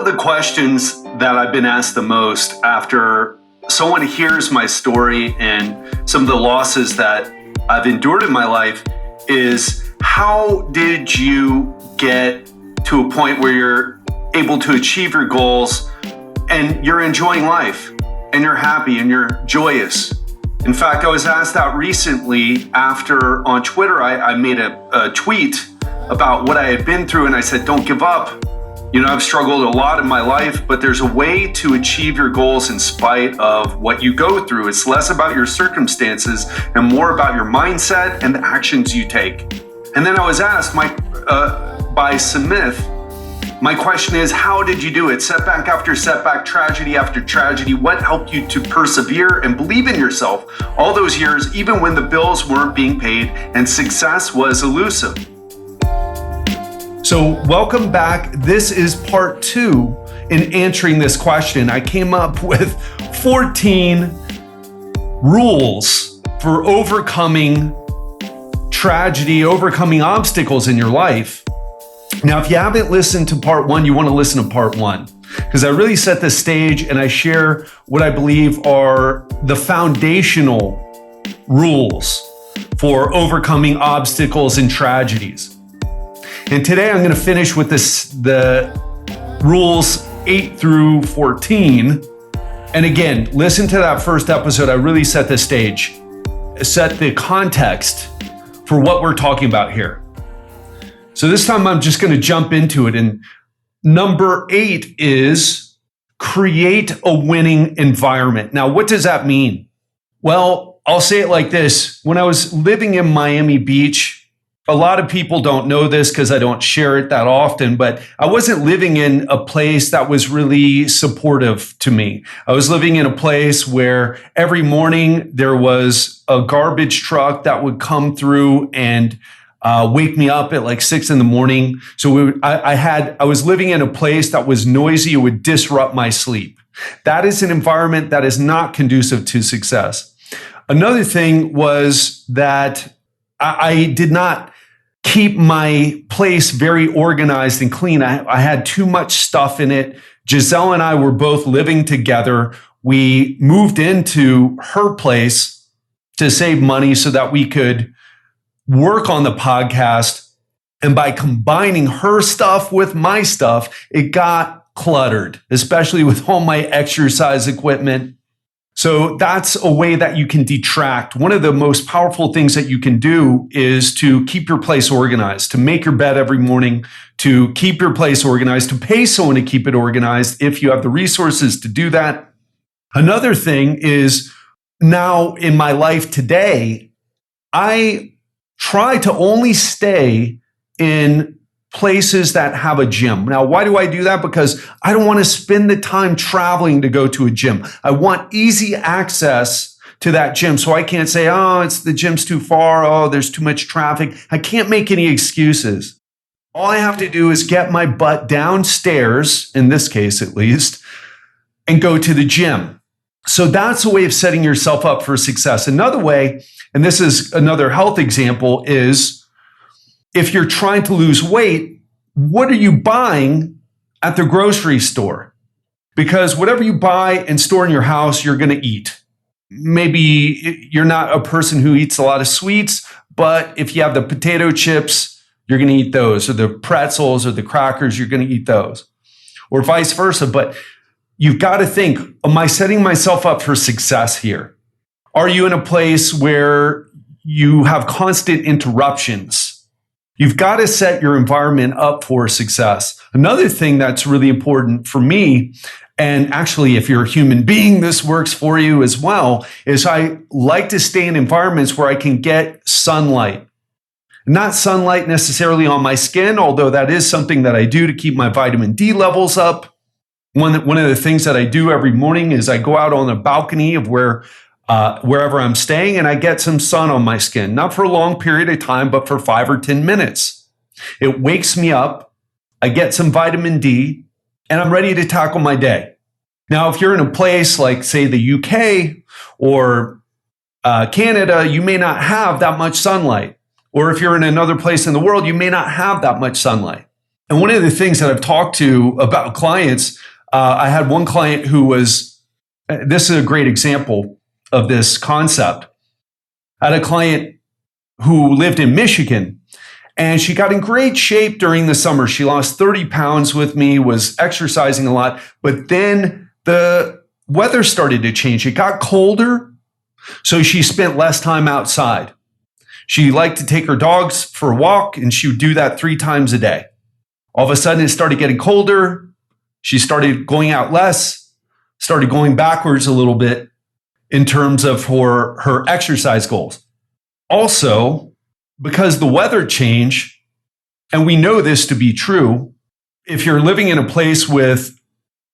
the questions that I've been asked the most after someone hears my story and some of the losses that I've endured in my life is, how did you get to a point where you're able to achieve your goals and you're enjoying life and you're happy and you're joyous? In fact, I was asked that recently after on Twitter, I made a tweet about what I had been through, and I said, don't give up. You know, I've struggled a lot in my life, but there's a way to achieve your goals in spite of what you go through. It's less about your circumstances and more about your mindset and the actions you take. And then I was asked by Smith, my question is, how did you do it? Setback after setback, tragedy after tragedy. What helped you to persevere and believe in yourself all those years, even when the bills weren't being paid and success was elusive? So welcome back. This is part 2 in answering this question. I came up with 14 rules for overcoming tragedy, overcoming obstacles in your life. Now, if you haven't listened to part 1, you want to listen to part 1, because I really set the stage and I share what I believe are the foundational rules for overcoming obstacles and tragedies. And today I'm going to finish with the rules 8 through 14. And again, listen to that first episode. I really set the stage, set the context for what we're talking about here. So this time I'm just going to jump into it. And number 8 is create a winning environment. Now, what does that mean? Well, I'll say it like this. When I was living in Miami Beach, a lot of people don't know this because I don't share it that often, but I wasn't living in a place that was really supportive to me. I was living in a place where every morning there was a garbage truck that would come through and wake me up at like 6 a.m. So I was living in a place that was noisy. It would disrupt my sleep. That is an environment that is not conducive to success. Another thing was that I did not keep my place very organized and clean. I had too much stuff in it. Giselle and I were both living together. We moved into her place to save money so that we could work on the podcast. And by combining her stuff with my stuff, it got cluttered, especially with all my exercise equipment. So that's a way that you can detract. One of the most powerful things that you can do is to keep your place organized, to make your bed every morning, to keep your place organized, to pay someone to keep it organized if you have the resources to do that. Another thing is, now in my life today, I try to only stay in places that have a gym. Now, why do I do that? Because I don't want to spend the time traveling to go to a gym. I want easy access to that gym. So I can't say, oh, the gym's too far. Oh, there's too much traffic. I can't make any excuses. All I have to do is get my butt downstairs, in this case at least, and go to the gym. So that's a way of setting yourself up for success. Another way, and this is another health example, is if you're trying to lose weight, what are you buying at the grocery store? Because whatever you buy and store in your house, you're going to eat. Maybe you're not a person who eats a lot of sweets, but if you have the potato chips, you're going to eat those, or the pretzels or the crackers, you're going to eat those, or vice versa. But you've got to think, am I setting myself up for success here? Are you in a place where you have constant interruptions? You've got to set your environment up for success. Another thing that's really important for me, and actually if you're a human being, this works for you as well, is I like to stay in environments where I can get sunlight. Not sunlight necessarily on my skin, although that is something that I do to keep my vitamin D levels up. One of the things that I do every morning is I go out on a balcony of wherever I'm staying, and I get some sun on my skin, not for a long period of time, but for 5 or 10 minutes. It wakes me up. I get some vitamin D, and I'm ready to tackle my day. Now, if you're in a place like, say, the UK or Canada, you may not have that much sunlight. Or if you're in another place in the world, you may not have that much sunlight. And one of the things that I've talked to about clients, I had one client who was, this is a great example of this concept. I had a client who lived in Michigan, and she got in great shape during the summer. She lost 30 pounds with me, was exercising a lot, but then the weather started to change. It got colder, so she spent less time outside. She liked to take her dogs for a walk, and she would do that 3 times a day. All of a sudden, it started getting colder. She started going out less, started going backwards a little bit in terms of her exercise goals. Also, because the weather changed, and we know this to be true, if you're living in a place with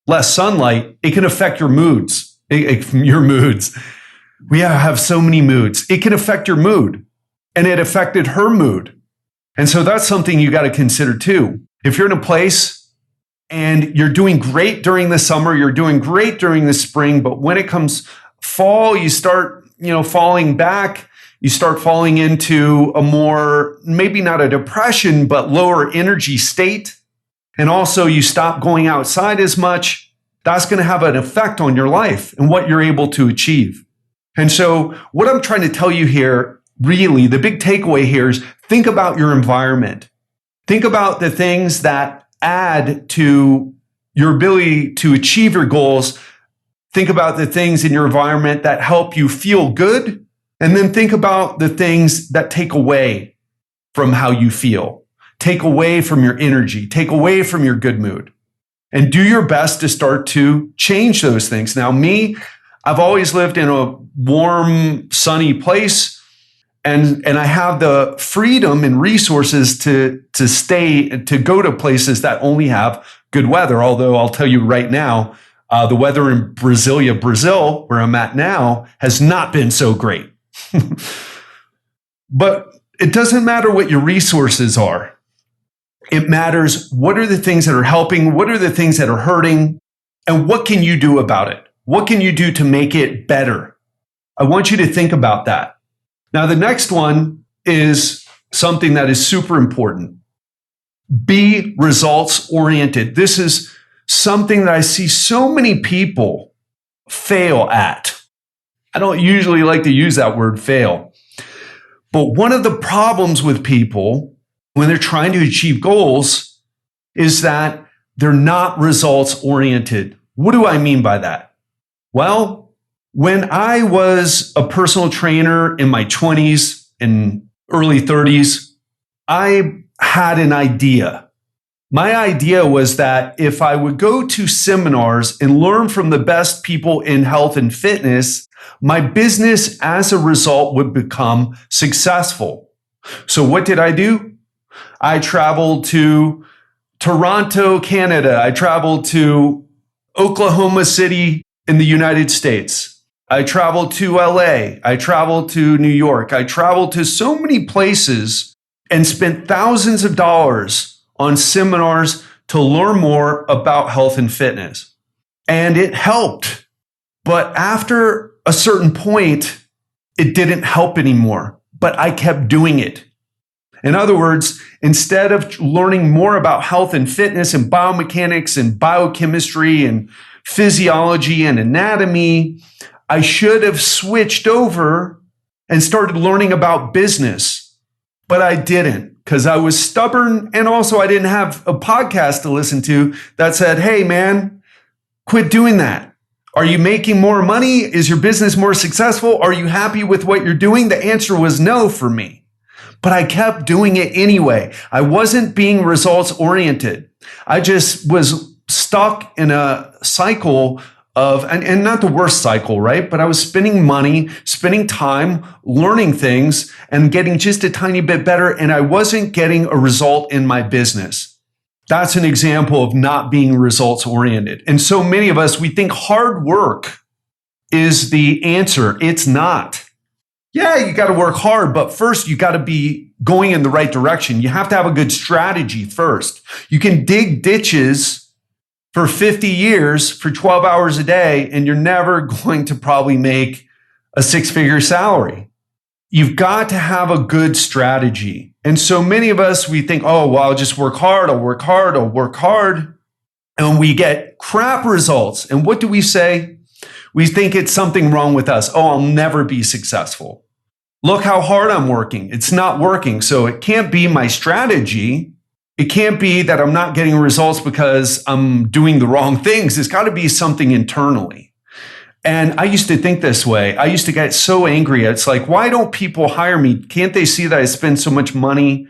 less sunlight, it can affect your moods. Your moods. We have so many moods. It can affect your mood, and it affected her mood. And so that's something you got to consider too. If you're in a place and you're doing great during the summer, you're doing great during the spring, but when it comes fall, you start, falling back. You start falling into a more, maybe not a depression, but lower energy state. And also you stop going outside as much. That's going to have an effect on your life and what you're able to achieve. And so what I'm trying to tell you here, really, the big takeaway here is think about your environment. Think about the things that add to your ability to achieve your goals. Think about the things in your environment that help you feel good. And then think about the things that take away from how you feel, take away from your energy, take away from your good mood, and do your best to start to change those things. Now, I've always lived in a warm, sunny place. And I have the freedom and resources to go to places that only have good weather. Although I'll tell you right now, the weather in Brasilia, Brazil, where I'm at now, has not been so great. But it doesn't matter what your resources are. It matters what are the things that are helping, what are the things that are hurting, and what can you do about it? What can you do to make it better? I want you to think about that. Now, the next one is something that is super important. Be results oriented. This is something that I see so many people fail at. I don't usually like to use that word fail. But one of the problems with people when they're trying to achieve goals is that they're not results oriented. What do I mean by that? Well, when I was a personal trainer in my 20s and early 30s, I had an idea. My idea was that if I would go to seminars and learn from the best people in health and fitness, my business as a result would become successful. So what did I do? I traveled to Toronto, Canada. I traveled to Oklahoma City in the United States. I traveled to LA. I traveled to New York. I traveled to so many places and spent thousands of dollars on seminars to learn more about health and fitness. And it helped. But after a certain point, it didn't help anymore. But I kept doing it. In other words, instead of learning more about health and fitness and biomechanics and biochemistry and physiology and anatomy, I should have switched over and started learning about business, but I didn't because I was stubborn. And also I didn't have a podcast to listen to that said, hey man, quit doing that. Are you making more money? Is your business more successful? Are you happy with what you're doing? The answer was no for me, but I kept doing it anyway. I wasn't being results oriented. I just was stuck in a cycle of, and not the worst cycle, right? But I was spending money, spending time, learning things and getting just a tiny bit better. And I wasn't getting a result in my business. That's an example of not being results oriented. And so many of us, we think hard work is the answer. It's not. Yeah, you got to work hard, but first you got to be going in the right direction. You have to have a good strategy first. You can dig ditches for 50 years for 12 hours a day, and you're never going to probably make a 6-figure salary. you've got to have a good strategy. And so many of us, we think, oh, well, I'll just work hard. I'll work hard. I'll work hard. And we get crap results. And what do we say? We think it's something wrong with us. Oh, I'll never be successful. Look how hard I'm working. It's not working. So it can't be my strategy. It can't be that I'm not getting results because I'm doing the wrong things. It's got to be something internally. And I used to think this way. I used to get so angry. It's like, why don't people hire me? Can't they see that I spend so much money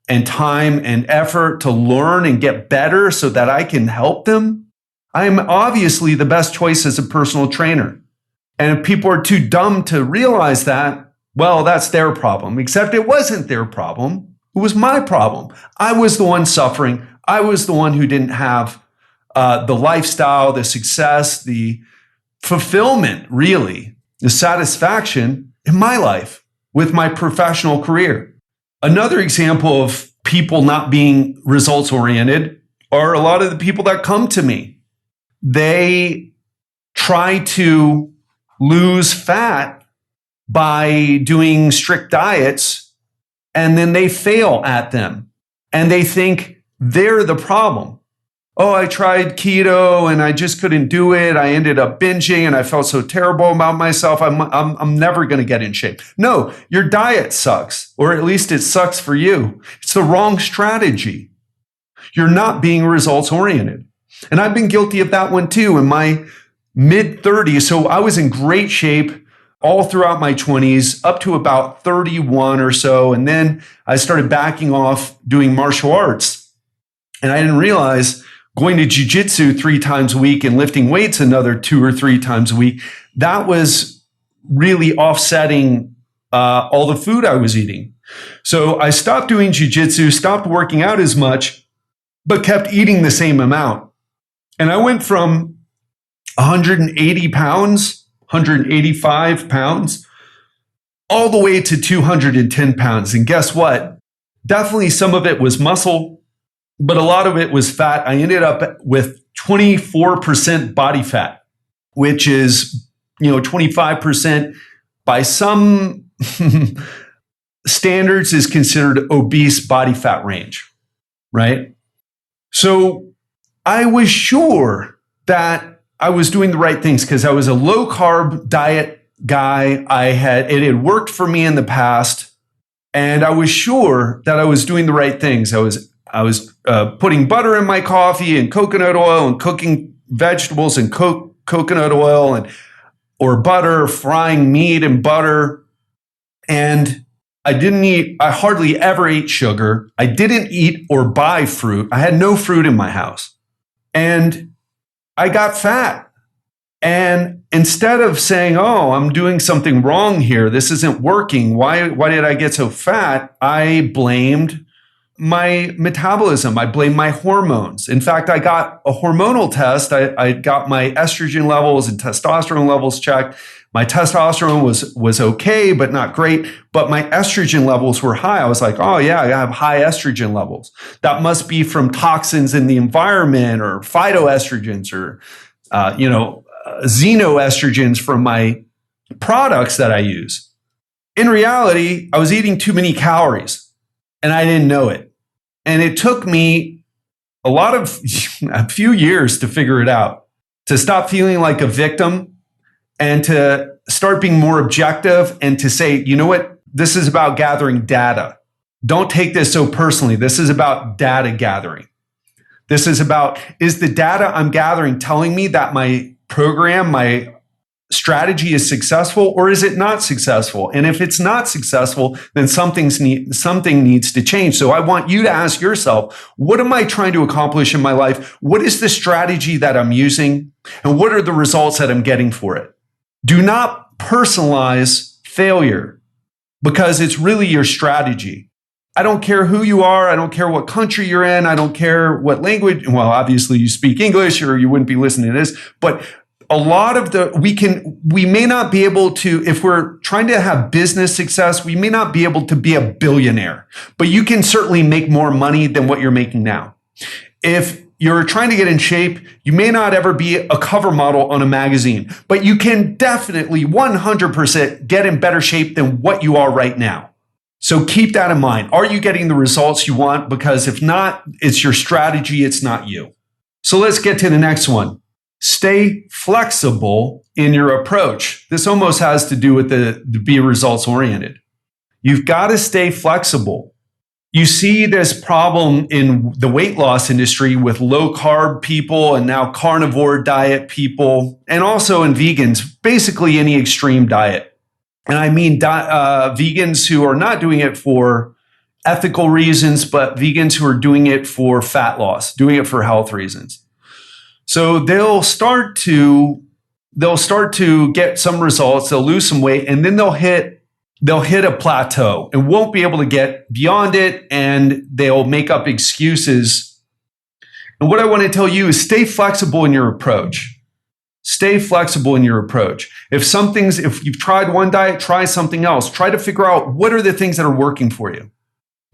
and time and effort to learn and get better so that I can help them? I'm obviously the best choice as a personal trainer. And if people are too dumb to realize that, well, that's their problem. Except it wasn't their problem. It was my problem. I was the one suffering. I was the one who didn't have the lifestyle, the success, the fulfillment, really, the satisfaction in my life with my professional career. Another example of people not being results oriented are a lot of the people that come to me. They try to lose fat by doing strict diets, and then they fail at them. And they think they're the problem. Oh, I tried keto and I just couldn't do it. I ended up binging and I felt so terrible about myself. I'm never going to get in shape. No, your diet sucks, or at least it sucks for you. It's the wrong strategy. You're not being results oriented. And I've been guilty of that one too in my mid 30s. So I was in great shape all throughout my 20s, up to about 31 or so. And then I started backing off doing martial arts. And I didn't realize going to jiu-jitsu 3 times a week and lifting weights another 2 or 3 times a week, that was really offsetting all the food I was eating. So I stopped doing jiu-jitsu, stopped working out as much, but kept eating the same amount. And I went from 180 pounds, 185 pounds, all the way to 210 pounds. And guess what? Definitely some of it was muscle, but a lot of it was fat. I ended up with 24% body fat, which is, 25% by some standards is considered obese body fat range, right? So I was sure that I was doing the right things because I was a low carb diet guy. It had worked for me in the past, and I was sure that I was doing the right things. I was putting butter in my coffee and coconut oil and cooking vegetables and coconut oil or butter, frying meat in butter. And I hardly ever ate sugar. I didn't eat or buy fruit. I had no fruit in my house. And I got fat. And instead of saying, oh, I'm doing something wrong here, this isn't working, why did I get so fat? I blamed my metabolism. I blamed my hormones. In fact, I got a hormonal test. I got my estrogen levels and testosterone levels checked. My testosterone was okay, but not great. But my estrogen levels were high. I was like, oh yeah, I have high estrogen levels. That must be from toxins in the environment or phytoestrogens or, xenoestrogens from my products that I use. In reality, I was eating too many calories and I didn't know it. And it took me a few years to figure it out, to stop feeling like a victim and to start being more objective and to say, you know what, this is about gathering data. Don't take this so personally. This is about data gathering. This is about, is the data I'm gathering telling me that my program, my strategy is successful, or is it not successful? And if it's not successful, then something needs to change. So I want you to ask yourself, what am I trying to accomplish in my life? What is the strategy that I'm using? And what are the results that I'm getting for it? Do not personalize failure because it's really your strategy. I don't care who you are. I don't care what country you're in. I don't care what language. Well, obviously you speak English or you wouldn't be listening to this, but a lot of we may not be able to, if we're trying to have business success, we may not be able to be a billionaire, but you can certainly make more money than what you're making now. If you're trying to get in shape, you may not ever be a cover model on a magazine, but you can definitely 100% get in better shape than what you are right now. So keep that in mind. Are you getting the results you want? Because if not, it's your strategy, it's not you. So let's get to the next one. Stay flexible in your approach. This almost has to do with the be results oriented. You've got to stay flexible. You see this problem in the weight loss industry with low carb people and now carnivore diet people, and also in vegans, basically any extreme diet. And I mean vegans who are not doing it for ethical reasons, but vegans who are doing it for fat loss, doing it for health reasons. So they'll start to get some results, they'll lose some weight, and then they'll hit a plateau and won't be able to get beyond it, and they'll make up excuses. And what I want to tell you is stay flexible in your approach. Stay flexible in your approach. If you've tried one diet, try something else. Try to figure out what are the things that are working for you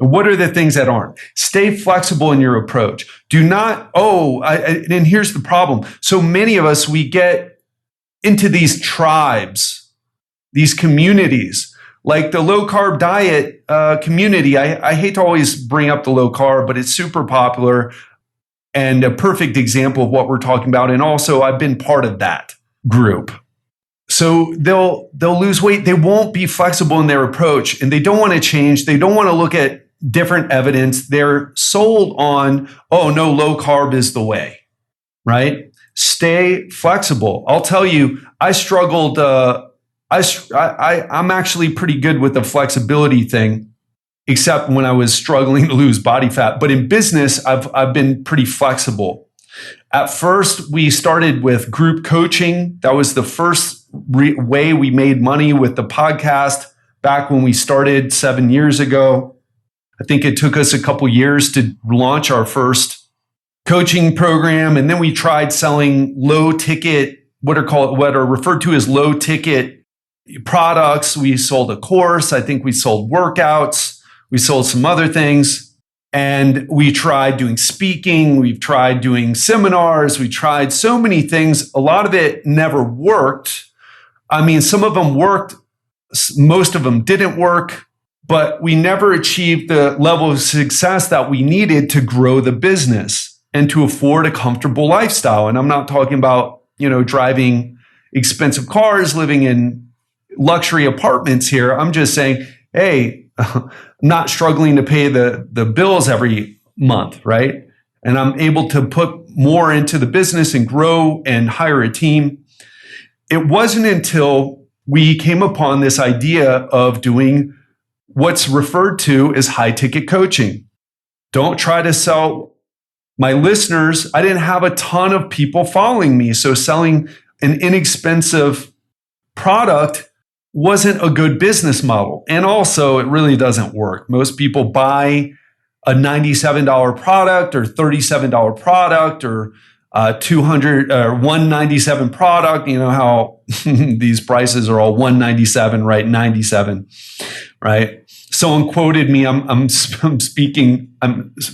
and what are the things that aren't. Stay flexible in your approach. Do not, and here's the problem. So many of us, we get into these tribes, these communities, like the low carb diet community. I hate to always bring up the low carb, but it's super popular and a perfect example of what we're talking about. And also, I've been part of that group. So they'll lose weight. They won't be flexible in their approach, and they don't want to change. They don't want to look at different evidence. They're sold on, oh no, low carb is the way, right? Stay flexible. I'll tell you, I struggled. I'm actually pretty good with the flexibility thing, except when I was struggling to lose body fat. But in business, I've been pretty flexible. At first, we started with group coaching. That was the first way we made money with the podcast back when we started 7 years ago. I think it took us a couple years to launch our first coaching program. And then we tried selling low ticket, what are referred to as low ticket products. We sold a course. I think we sold workouts. We sold some other things. And we tried doing speaking. We've tried doing seminars. We tried so many things. A lot of it never worked. I mean, some of them worked. Most of them didn't work. But we never achieved the level of success that we needed to grow the business and to afford a comfortable lifestyle. And I'm not talking about, driving expensive cars, living in luxury apartments here. I'm just saying, hey, not struggling to pay the bills every month, right? And I'm able to put more into the business and grow and hire a team. It wasn't until we came upon this idea of doing what's referred to as high ticket coaching. Don't try to sell my listeners. I didn't have a ton of people following me. So selling an inexpensive product wasn't a good business model. And also, it really doesn't work. Most people buy a $97 product or $37 product or $200 or $197 product. You know how these prices are all $197, right? $97, right? Someone quoted me. I'm speaking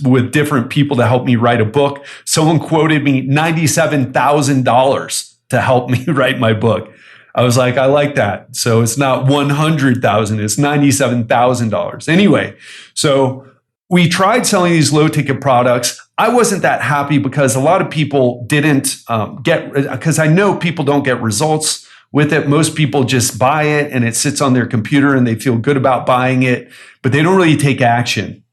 with different people to help me write a book. Someone quoted me $97,000 to help me write my book. I was like, I like that. So it's not $100,000, it's $97,000. Anyway, so we tried selling these low ticket products. I wasn't that happy because a lot of people didn't because I know people don't get results with it. Most people just buy it and it sits on their computer and they feel good about buying it, but they don't really take action.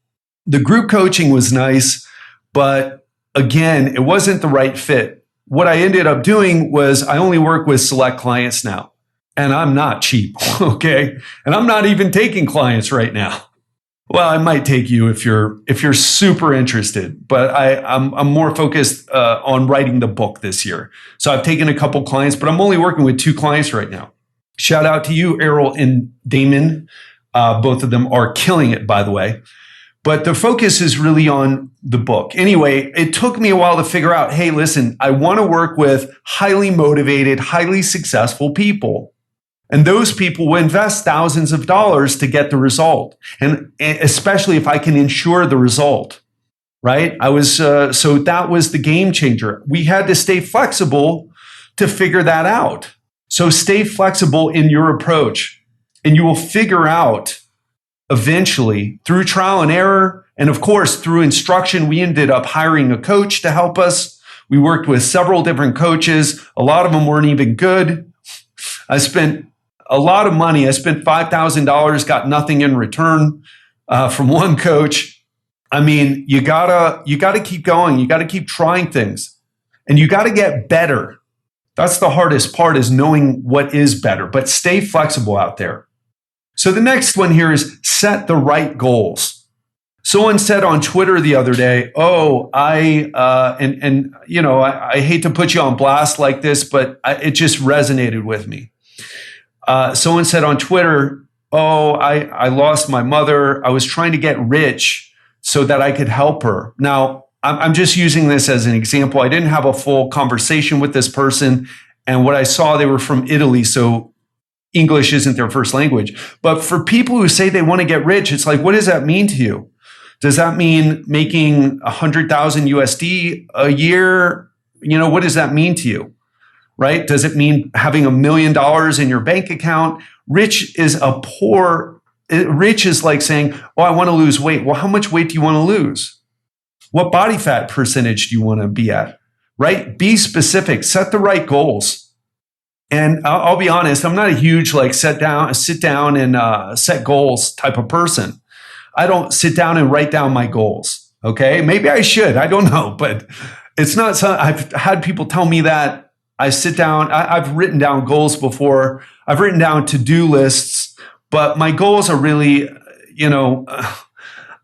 The group coaching was nice, but again, it wasn't the right fit. What I ended up doing was I only work with select clients now, and I'm not cheap, okay? And I'm not even taking clients right now. Well, I might take you if you're super interested, but I'm more focused on writing the book this year. So I've taken a couple clients, but I'm only working with 2 clients right now. Shout out to you, Errol and Damon. Both of them are killing it, by the way. But the focus is really on the book. Anyway, it took me a while to figure out, hey, listen, I want to work with highly motivated, highly successful people. And those people will invest thousands of dollars to get the result. And especially if I can ensure the result. right? So that was the game changer. We had to stay flexible to figure that out. So stay flexible in your approach, and you will figure out eventually through trial and error. And of course, through instruction, we ended up hiring a coach to help us. We worked with several different coaches. A lot of them weren't even good. I spent a lot of money. I spent $5,000, got nothing in return from one coach. I mean, you gotta keep going. You gotta keep trying things, and you gotta get better. That's the hardest part, is knowing what is better, but stay flexible out there. So the next one here is set the right goals. Someone said on Twitter the other day, I hate to put you on blast like this, but it just resonated with me. Someone said on Twitter, I lost my mother. I was trying to get rich so that I could help her. Now, I'm just using this as an example. I didn't have a full conversation with this person. And what I saw, they were from Italy. So English isn't their first language. But for people who say they want to get rich, it's like, what does that mean to you? Does that mean making 100,000 USD a year? What does that mean to you? Right? Does it mean having $1 million in your bank account? Rich is like saying, I want to lose weight. Well, how much weight do you want to lose? What body fat percentage do you want to be at? Right? Be specific, set the right goals. And I'll be honest, I'm not a huge sit down and set goals type of person. I don't sit down and write down my goals. Okay. Maybe I should. I don't know, but it's not something. I've had people tell me that. I sit down, I've written down goals before. I've written down to-do lists, but my goals are really,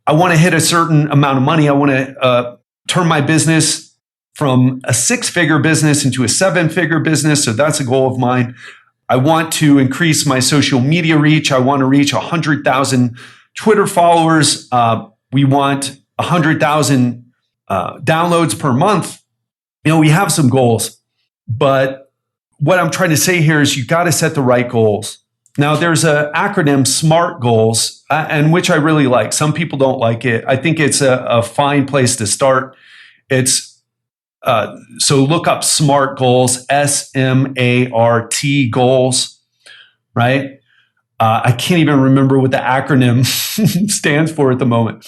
I want to hit a certain amount of money. I want to turn my business from a 6-figure business into a 7-figure business. So that's a goal of mine. I want to increase my social media reach. I want to reach 100,000 Twitter followers. We want 100,000 downloads per month. We have some goals, but what I'm trying to say here is you got to set the right goals. Now, there's an acronym, SMART goals, and which I really like. Some people don't like it. I think it's a fine place to start. It's so look up SMART goals, SMART goals, right? I can't even remember what the acronym stands for at the moment.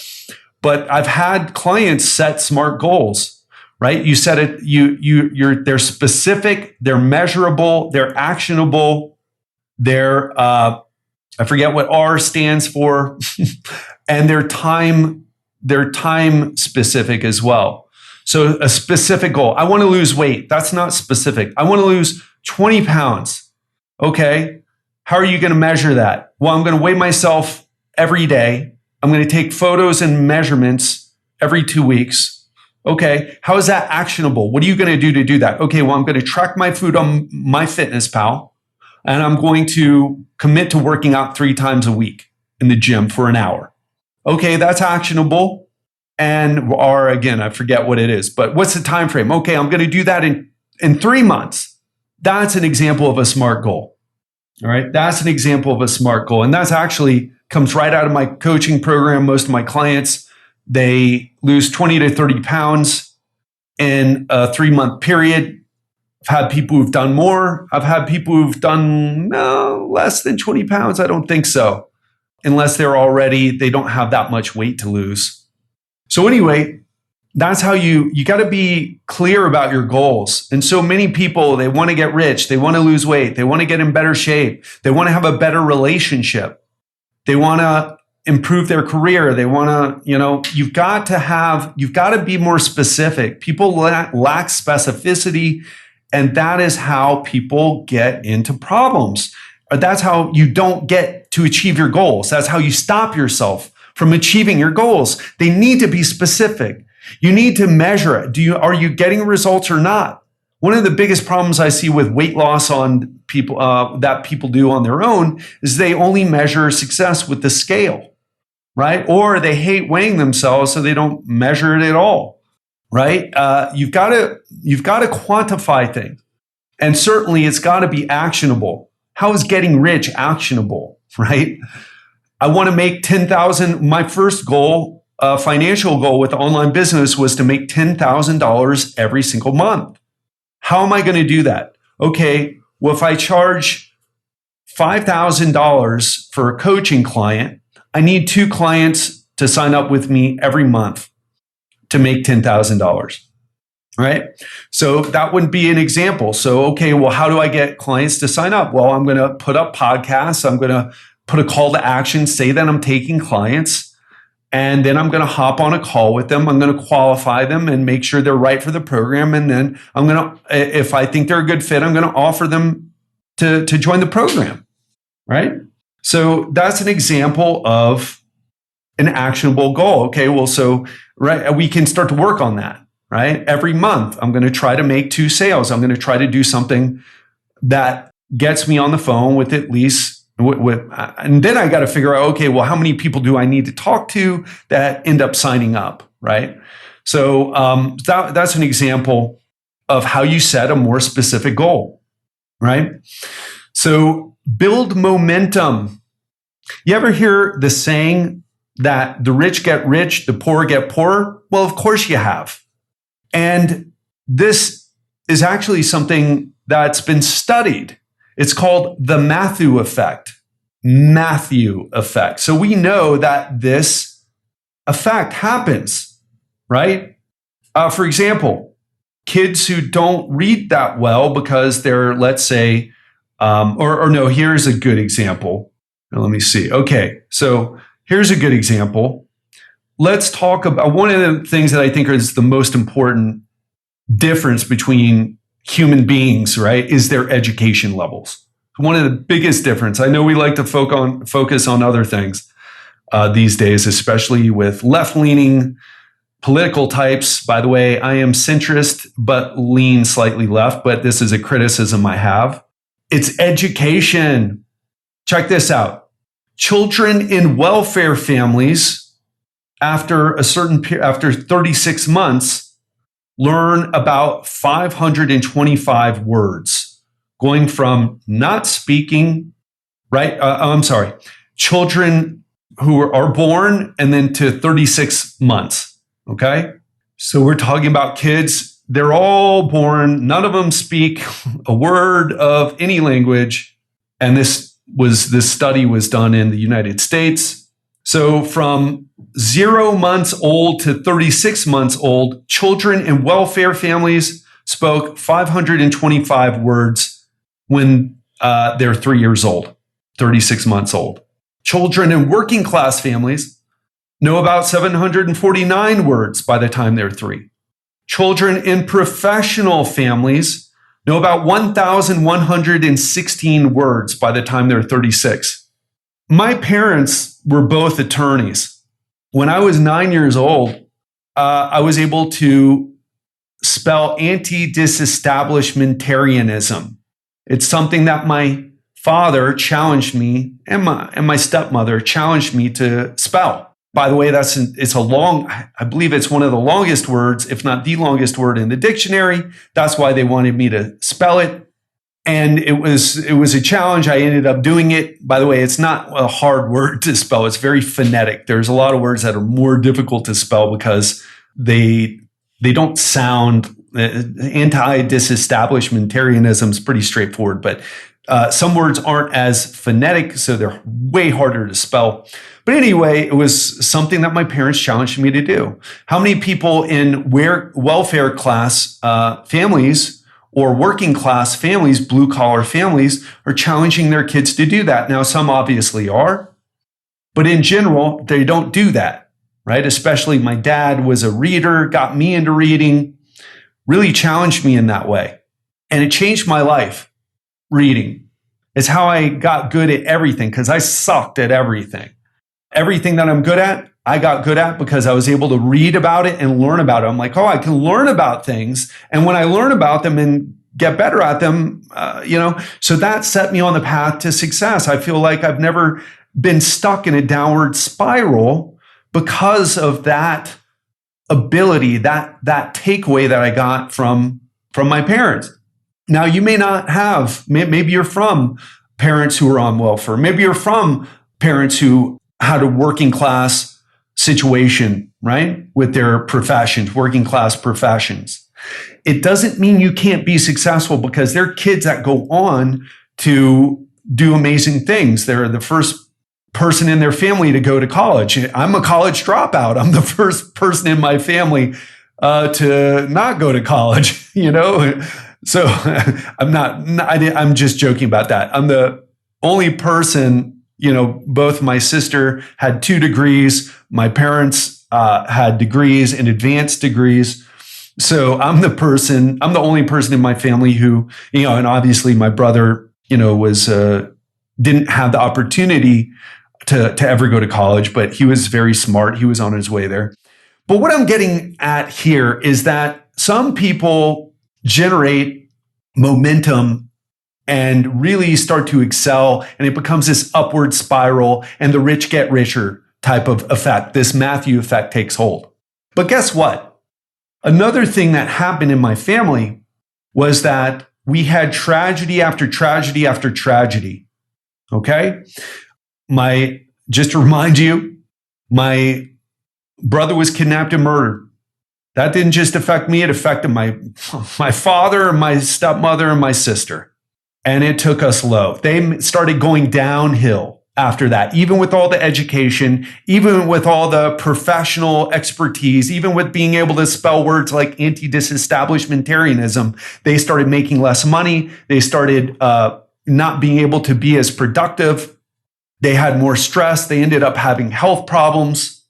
But I've had clients set SMART goals, right? You set it. They're specific. They're measurable. They're actionable. They're, I forget what R stands for, and they're time specific as well. So a specific goal. I want to lose weight. That's not specific. I want to lose 20 pounds. Okay. How are you going to measure that? Well, I'm going to weigh myself every day. I'm going to take photos and measurements every 2 weeks. Okay. How is that actionable? What are you going to do that? Okay. Well, I'm going to track my food on MyFitnessPal. And I'm going to commit to working out 3 times a week in the gym for an hour. Okay, that's actionable. Or again, I forget what it is, but what's the time frame? Okay, I'm going to do that in 3 months. That's an example of a SMART goal. All right, that's an example of a SMART goal. And that's actually comes right out of my coaching program. Most of my clients, they lose 20 to 30 pounds in a 3-month period. I've had people who've done more. I've had people who've done less than 20 pounds. I don't think so, unless they don't have that much weight to lose. So anyway, that's how you got to be clear about your goals. And so many people, they want to get rich. They want to lose weight. They want to get in better shape. They want to have a better relationship. They want to improve their career. They want to, you've got to be more specific. People lack specificity. And that is how people get into problems. That's how you don't get to achieve your goals. That's how you stop yourself from achieving your goals. They need to be specific. You need to measure it. Are you getting results or not? One of the biggest problems I see with weight loss on people that people do on their own is they only measure success with the scale, right? Or they hate weighing themselves, so they don't measure it at all. Right? You've got to quantify things. And certainly it's got to be actionable. How is getting rich actionable? Right? I want to make 10,000. My first goal financial goal with the online business was to make $10,000 every single month. How am I going to do that? Okay, well, if I charge $5,000 for a coaching client, I need 2 clients to sign up with me every month to make $10,000, right? So that would be an example. So, okay, well, how do I get clients to sign up? Well, I'm going to put up podcasts. I'm going to put a call to action, say that I'm taking clients, and then I'm going to hop on a call with them. I'm going to qualify them and make sure they're right for the program. And then I'm going to, if I think they're a good fit, I'm going to offer them to join the program, right? So that's an example of an actionable goal. Okay, well, so right, we can start to work on that, right? Every month, I'm going to try to make 2 sales. I'm going to try to do something that gets me on the phone with at least, and then I got to figure out, okay, well, how many people do I need to talk to that end up signing up, right? So that's an example of how you set a more specific goal, right? So build momentum. You ever hear the saying that the rich get rich, the poor get poorer? Well, of course you have. And this is actually something that's been studied. It's called the Matthew effect. Matthew effect. So we know that this effect happens, right? For example, kids who don't read that well because they're, let's say, or no, here's a good example. Now, let me see. Okay, so here's a good example. Let's talk about one of the things that I think is the most important difference between human beings, right, is their education levels. One of the biggest difference. I know we like to focus on other things these days, especially with left-leaning political types. By the way, I am centrist, but lean slightly left, but this is a criticism I have. It's education. Check this out. Children in welfare families, after 36 months, learn about 525 words, going from not speaking, right? Children who are born and then to 36 months, okay? So we're talking about kids, they're all born, none of them speak a word of any language. And this study was done in the United States. So from 0 months old to 36 months old, children in welfare families spoke 525 words when they're 3 years old, 36 months old. Children in working class families know about 749 words by the time they're 3. Children in professional families know about 1,116 words by the time they're 36. My parents were both attorneys. When I was 9 years old, I was able to spell anti-disestablishmentarianism. It's something that my father challenged me and my stepmother challenged me to spell. By the way, I believe it's one of the longest words, if not the longest word in the dictionary. That's why they wanted me to spell it. And it was a challenge. I ended up doing it. By the way, it's not a hard word to spell. It's very phonetic. There's a lot of words that are more difficult to spell because they don't sound. Anti-disestablishmentarianism is pretty straightforward, but some words aren't as phonetic, so they're way harder to spell. But anyway, it was something that my parents challenged me to do. How many people in welfare class families or working class families, blue collar families, are challenging their kids to do that? Now, some obviously are, but in general, they don't do that, right? Especially my dad was a reader, got me into reading, really challenged me in that way. And it changed my life, reading. It's how I got good at everything because I sucked at everything. Everything that I'm good at, I got good at because I was able to read about it and learn about it. I'm like, oh, I can learn about things. And when I learn about them and get better at them, so that set me on the path to success. I feel like I've never been stuck in a downward spiral because of that ability, that takeaway that I got from my parents. Now, you may not have, maybe you're from parents who are on welfare. Maybe you're from parents who had a working class situation, right? With their professions, working class professions. It doesn't mean you can't be successful, because there are kids that go on to do amazing things. They're the first person in their family to go to college. I'm a college dropout. I'm the first person in my family to not go to college, So I'm just joking about that. I'm the only person, both my sister had 2 degrees. My parents had degrees and advanced degrees. So I'm the only person in my family who, and obviously my brother, was, didn't have the opportunity to ever go to college, but he was very smart. He was on his way there. But what I'm getting at here is that some people generate momentum and really start to excel, and it becomes this upward spiral, and the rich get richer type of effect. This Matthew effect takes hold. But guess what? Another thing that happened in my family was that we had tragedy after tragedy after tragedy. Okay? Just to remind you, my brother was kidnapped and murdered. That didn't just affect me, it affected my father, my stepmother, and my sister. And it took us low. They started going downhill after that, even with all the education, even with all the professional expertise, even with being able to spell words like anti-disestablishmentarianism. They started making less money. They started not being able to be as productive. They had more stress. They ended up having health problems.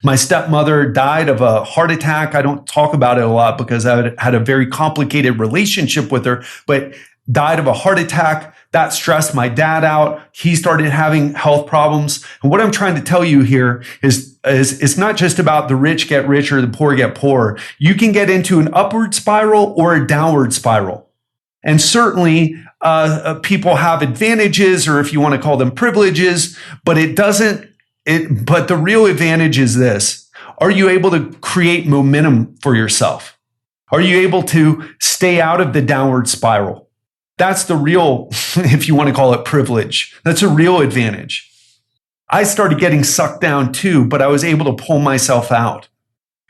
My stepmother died of a heart attack. I don't talk about it a lot because I had a very complicated relationship with her, but died of a heart attack. That stressed my dad out. He started having health problems. And what I'm trying to tell you here is it's not just about the rich get richer, the poor get poorer. You can get into an upward spiral or a downward spiral. And certainly, people have advantages, or if you want to call them privileges, but but the real advantage is this. Are you able to create momentum for yourself? Are you able to stay out of the downward spiral? That's the real, if you want to call it privilege, that's a real advantage. I started getting sucked down too, but I was able to pull myself out.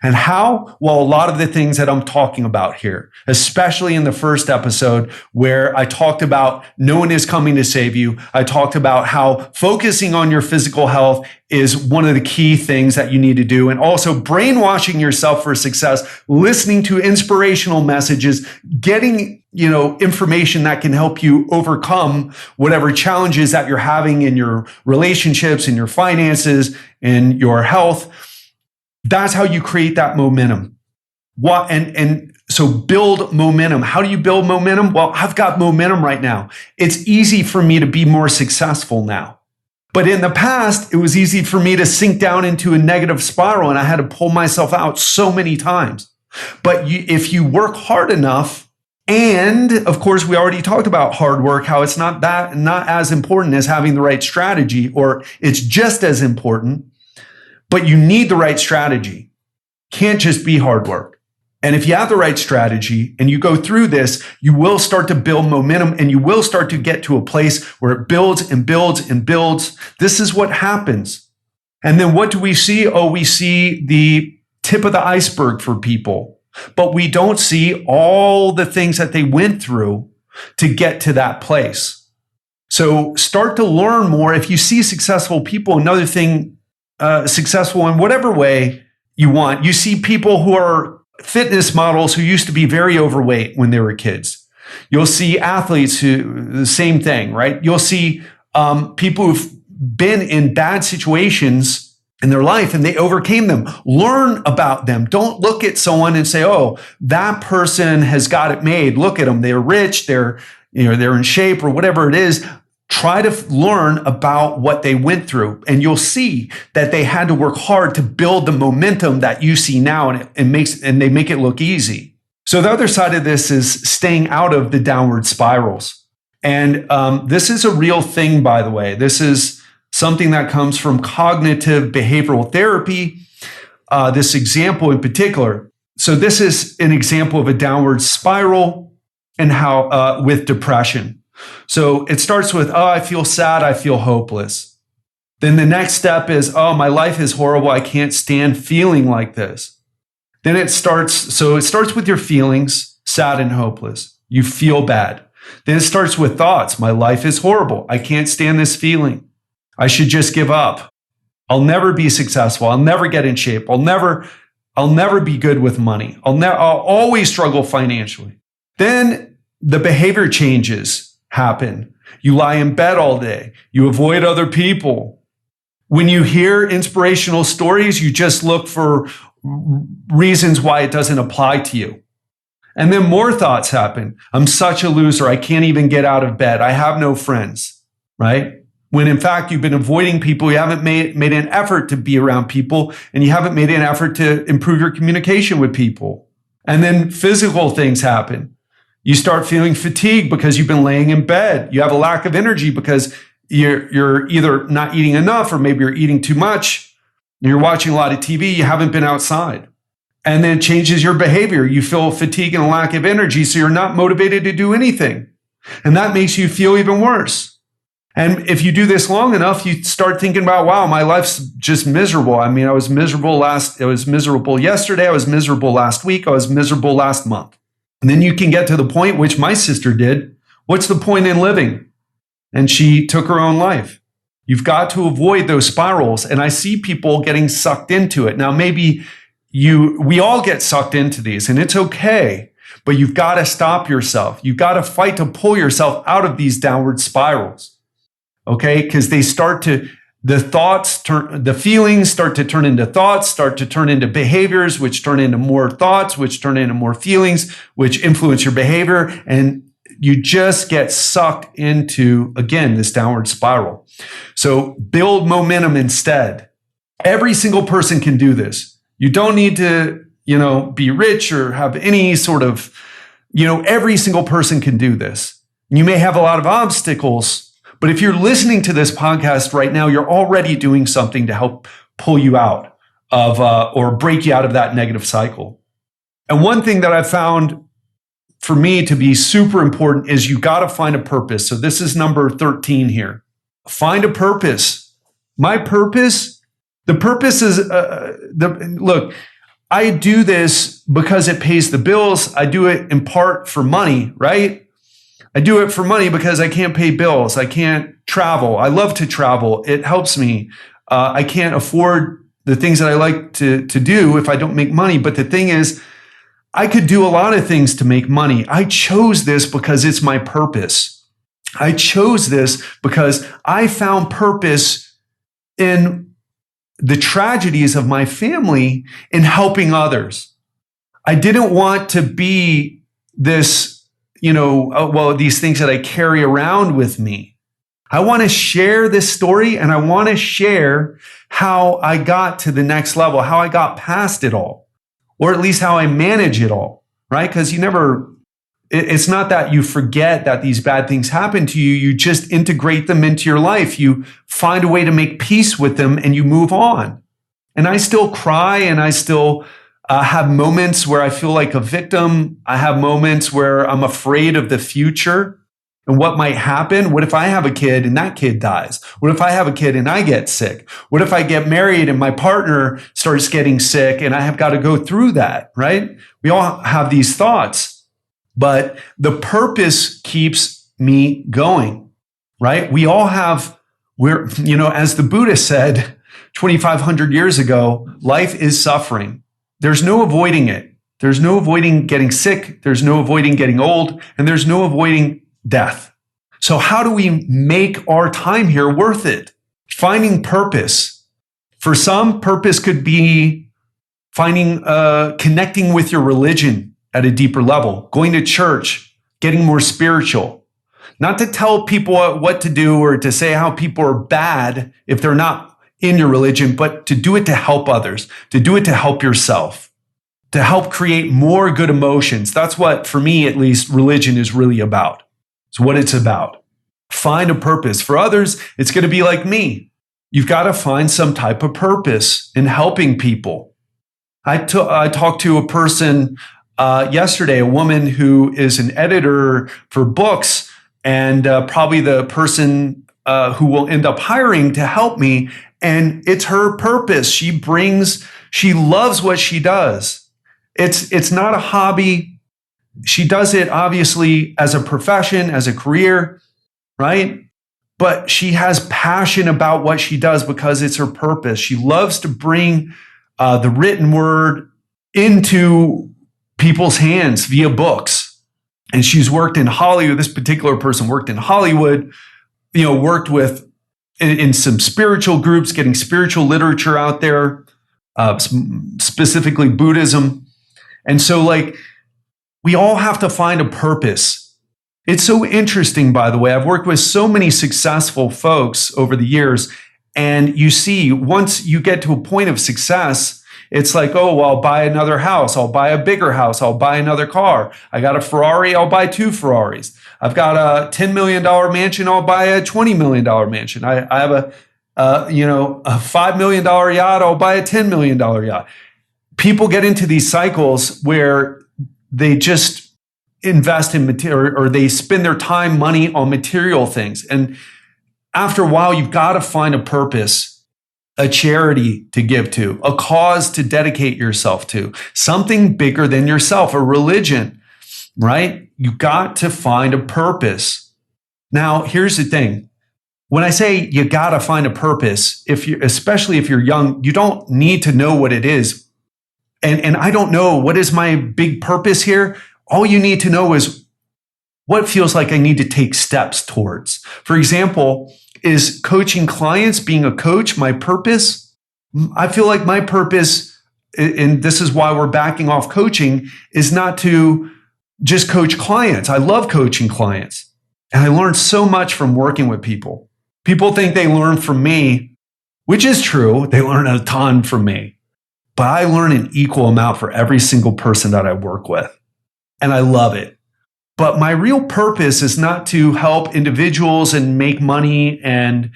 And how? Well, a lot of the things that I'm talking about here, especially in the first episode where I talked about no one is coming to save you. I talked about how focusing on your physical health is one of the key things that you need to do. And also brainwashing yourself for success, listening to inspirational messages, getting, information that can help you overcome whatever challenges that you're having in your relationships, in your finances, in your health. That's how you create that momentum. So build momentum. How do you build momentum? Well, I've got momentum right now. It's easy for me to be more successful now. But in the past, it was easy for me to sink down into a negative spiral, and I had to pull myself out so many times. But if you work hard enough, and of course, we already talked about hard work, how it's not as important as having the right strategy, or it's just as important. But you need the right strategy. Can't just be hard work. And if you have the right strategy and you go through this, you will start to build momentum, and you will start to get to a place where it builds and builds and builds. This is what happens. And then what do we see? Oh, we see the tip of the iceberg for people, but we don't see all the things that they went through to get to that place. So start to learn more. If you see successful people, another thing, successful in whatever way you want. You see people who are fitness models who used to be very overweight when they were kids. You'll see athletes who, the same thing, right? You'll see people who've been in bad situations in their life and they overcame them. Learn about them. Don't look at someone and say, oh, that person has got it made. Look at them. They're rich. They're in shape or whatever it is. Try to learn about what they went through, and you'll see that they had to work hard to build the momentum that you see now, and they make it look easy. So the other side of this is staying out of the downward spirals. And this is a real thing, by the way. This is something that comes from cognitive behavioral therapy, this example in particular. So this is an example of a downward spiral and how with depression. So it starts with, oh, I feel sad, I feel hopeless. Then the next step is, oh, my life is horrible. I can't stand feeling like this. Then it starts with your feelings, sad and hopeless. You feel bad. Then it starts with thoughts. My life is horrible. I can't stand this feeling. I should just give up. I'll never be successful. I'll never get in shape. I'll never be good with money. I'll always struggle financially. Then the behavior changes happen. You lie in bed all day. You avoid other people. When you hear inspirational stories, you just look for reasons why it doesn't apply to you. And then more thoughts happen. I'm such a loser. I can't even get out of bed. I have no friends, right? When in fact, you've been avoiding people. You haven't made an effort to be around people, and you haven't made an effort to improve your communication with people. And then physical things happen. You start feeling fatigued because you've been laying in bed. You have a lack of energy because you're either not eating enough, or maybe you're eating too much. You're watching a lot of TV. You haven't been outside. And then it changes your behavior. You feel fatigue and a lack of energy, so you're not motivated to do anything. And that makes you feel even worse. And if you do this long enough, you start thinking about, wow, my life's just miserable. I mean, I was miserable yesterday. I was miserable last week. I was miserable last month. And then you can get to the point, which my sister did. What's the point in living? And she took her own life. You've got to avoid those spirals. And I see people getting sucked into it. Now, maybe we all get sucked into these, and it's okay, but you've got to stop yourself. You've got to fight to pull yourself out of these downward spirals. Okay? Because the feelings start to turn into thoughts, start to turn into behaviors, which turn into more thoughts, which turn into more feelings, which influence your behavior. And you just get sucked into, again, this downward spiral. So build momentum instead. Every single person can do this. You don't need to, be rich or have any sort of, every single person can do this. You may have a lot of obstacles, but if you're listening to this podcast right now, you're already doing something to help pull you out of, or break you out of that negative cycle. And one thing that I've found for me to be super important is you got to find a purpose. So this is number 13 here. Find a purpose. My purpose, the purpose is, look, I do this because it pays the bills. I do it in part for money, right? I do it for money because I can't pay bills. I can't travel. I love to travel. It helps me. I can't afford the things that I like to do if I don't make money. But the thing is, I could do a lot of things to make money. I chose this because it's my purpose. I chose this because I found purpose in the tragedies of my family in helping others. I didn't want to be this, these things that I carry around with me. I want to share this story, and I want to share how I got to the next level, how I got past it all. Or at least how I manage it all, right? Because it's not that you forget that these bad things happen to you. You just integrate them into your life. You find a way to make peace with them, and you move on. And I still cry, and I still have moments where I feel like a victim. I have moments where I'm afraid of the future and what might happen. What if I have a kid and that kid dies? What if I have a kid and I get sick? What if I get married and my partner starts getting sick and I have got to go through that, right? We all have these thoughts, but the purpose keeps me going, right? We all have, as the Buddha said 2,500 years ago, life is suffering. There's no avoiding it. There's no avoiding getting sick. There's no avoiding getting old, and there's no avoiding death. So how do we make our time here worth it? Finding purpose. For some, purpose could be connecting with your religion at a deeper level, going to church, getting more spiritual. Not to tell people what to do or to say how people are bad if they're not in your religion, but to do it to help others, to do it to help yourself, to help create more good emotions. That's what, for me at least, religion is really about. It's what it's about. Find a purpose. For others, it's going to be like me. You've got to find some type of purpose in helping people. I talked to a person yesterday, a woman who is an editor for books, and probably the person who will end up hiring to help me. And it's her purpose. She loves what she does. It's not a hobby. She does it obviously as a profession, as a career, right? But she has passion about what she does because it's her purpose. She loves to bring the written word into people's hands via books. And she's worked in Hollywood. This particular person worked in Hollywood, worked with in some spiritual groups, getting spiritual literature out there, specifically Buddhism. And so we all have to find a purpose. It's so interesting, by the way. I've worked with so many successful folks over the years. And you see, once you get to a point of success, it's like, oh, well, I'll buy another house. I'll buy a bigger house. I'll buy another car. I got a Ferrari. I'll buy 2 Ferraris. I've got a $10 million mansion. I'll buy a $20 million mansion. I have a $5 million yacht. I'll buy a $10 million yacht. People get into these cycles where they just invest in material, or they spend their time, money on material things. And after a while, you've got to find a purpose, a charity to give to, a cause to dedicate yourself to, something bigger than yourself, a religion, right? You got to find a purpose. Now, here's the thing. When I say you got to find a purpose, especially if you're young, you don't need to know what it is. And I don't know what is my big purpose here. All you need to know is what feels like I need to take steps towards. For example, is coaching clients, being a coach, my purpose? I feel like my purpose, and this is why we're backing off coaching, is not to just coach clients. I love coaching clients. And I learned so much from working with people. People think they learn from me, which is true. They learn a ton from me. But I learn an equal amount for every single person that I work with. And I love it. But my real purpose is not to help individuals and make money and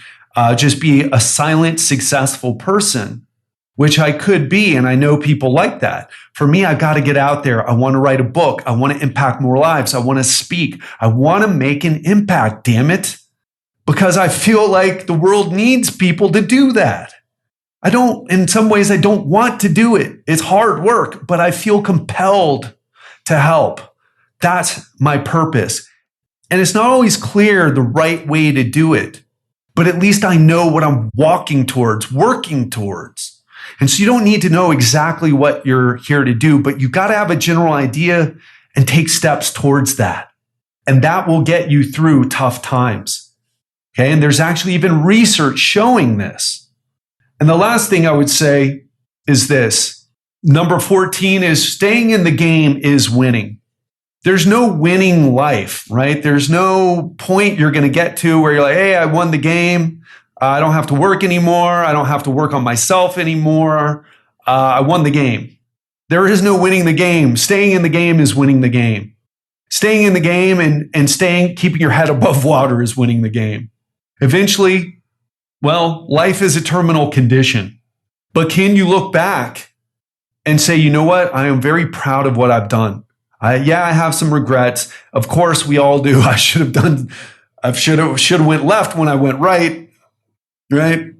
just be a silent, successful person, which I could be. And I know people like that. For me, I got to get out there. I want to write a book. I want to impact more lives. I want to speak. I want to make an impact, damn it. Because I feel like the world needs people to do that. In some ways, I don't want to do it. It's hard work, but I feel compelled to help. That's my purpose. And it's not always clear the right way to do it, but at least I know what I'm working towards. And so you don't need to know exactly what you're here to do, but you got to have a general idea and take steps towards that. And that will get you through tough times. Okay. And there's actually even research showing this. And the last thing I would say is this. Number 14 is staying in the game is winning. There's no winning life, right? There's no point you're going to get to where you're like, hey, I won the game. I don't have to work anymore. I don't have to work on myself anymore. I won the game. There is no winning the game. Staying in the game is winning the game. Staying in the game and keeping your head above water is winning the game. Eventually, life is a terminal condition. But can you look back and say, you know what? I am very proud of what I've done. I have some regrets. Of course, we all do. I should have went left when I went right? I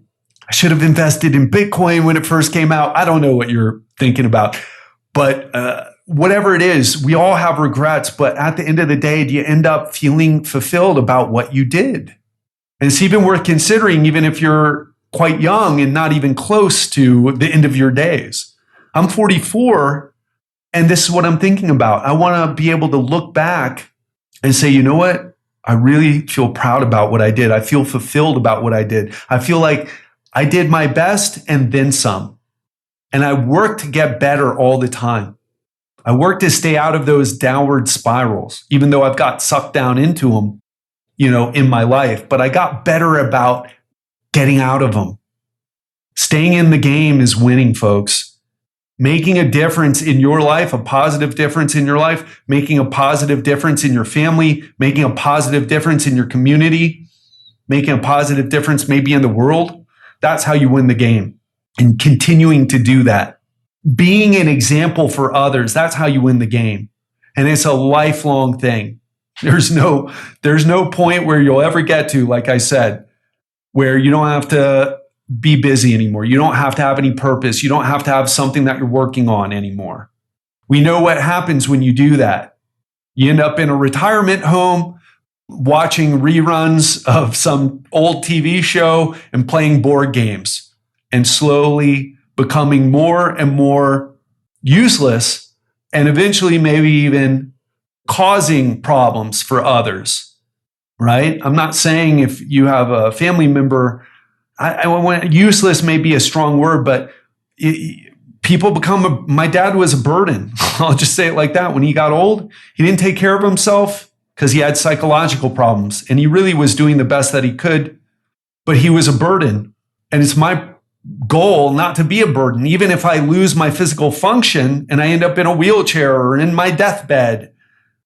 should have invested in Bitcoin when it first came out. I don't know what you're thinking about, but whatever it is, we all have regrets. But at the end of the day, do you end up feeling fulfilled about what you did? And it's even worth considering, even if you're quite young and not even close to the end of your days. I'm 44. And this is what I'm thinking about. I want to be able to look back and say, you know what? I really feel proud about what I did. I feel fulfilled about what I did. I feel like I did my best and then some. And I work to get better all the time. I work to stay out of those downward spirals, even though I've got sucked down into them, in my life. But I got better about getting out of them. Staying in the game is winning, folks. Making a difference in your life, a positive difference in your life, making a positive difference in your family, making a positive difference in your community, making a positive difference maybe in the world. That's how you win the game. And continuing to do that. Being an example for others, that's how you win the game. And it's a lifelong thing. There's no point where you'll ever get to, like I said, where you don't have to be busy anymore. You don't have to have any purpose. You don't have to have something that you're working on anymore. We know what happens when you do that. You end up in a retirement home watching reruns of some old TV show and playing board games and slowly becoming more and more useless and eventually maybe even causing problems for others, right? I'm not saying if you have a family member, useless may be a strong word, but people become, my dad was a burden. I'll just say it like that. When he got old, he didn't take care of himself because he had psychological problems and he really was doing the best that he could, but he was a burden. And it's my goal not to be a burden. Even if I lose my physical function and I end up in a wheelchair or in my deathbed,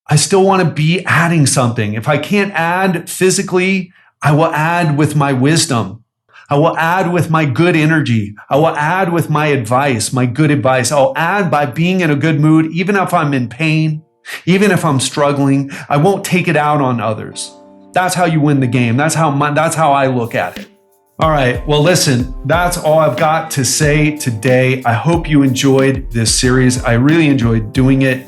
I still want to be adding something. If I can't add physically, I will add with my wisdom. I will add with my good energy. I will add with my advice, my good advice. I'll add by being in a good mood, even if I'm in pain, even if I'm struggling. I won't take it out on others. That's how you win the game. That's how I look at it. All right. Well, listen, that's all I've got to say today. I hope you enjoyed this series. I really enjoyed doing it.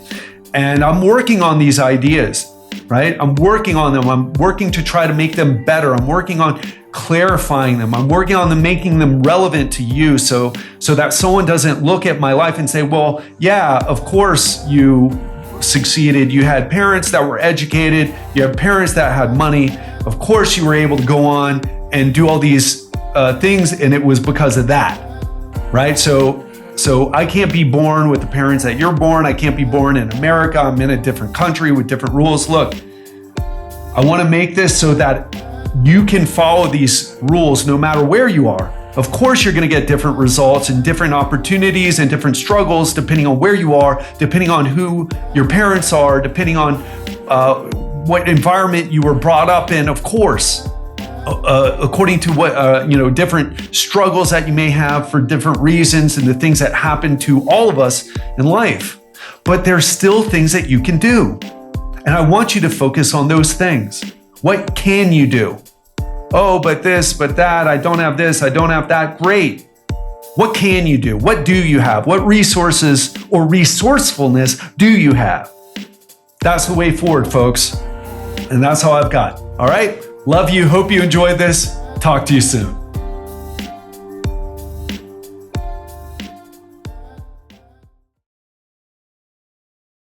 And I'm working on these ideas, right? I'm working on them. I'm working to try to make them better. I'm working on clarifying them. I'm working on them, making them relevant to you so that someone doesn't look at my life and say, well, yeah, of course you succeeded. You had parents that were educated. You had parents that had money. Of course you were able to go on and do all these things, and it was because of that, right? So I can't be born with the parents that you're born. I can't be born in America. I'm in a different country with different rules. Look, I want to make this so that you can follow these rules no matter where you are. Of course, you're going to get different results and different opportunities and different struggles depending on where you are, depending on who your parents are, depending on what environment you were brought up in, of course. According to what, different struggles that you may have for different reasons and the things that happen to all of us in life. But there's still things that you can do. And I want you to focus on those things. What can you do? Oh, but this, but that, I don't have this, I don't have that. Great. What can you do? What do you have? What resources or resourcefulness do you have? That's the way forward, folks. And that's all I've got. All right. Love you. Hope you enjoyed this. Talk to you soon.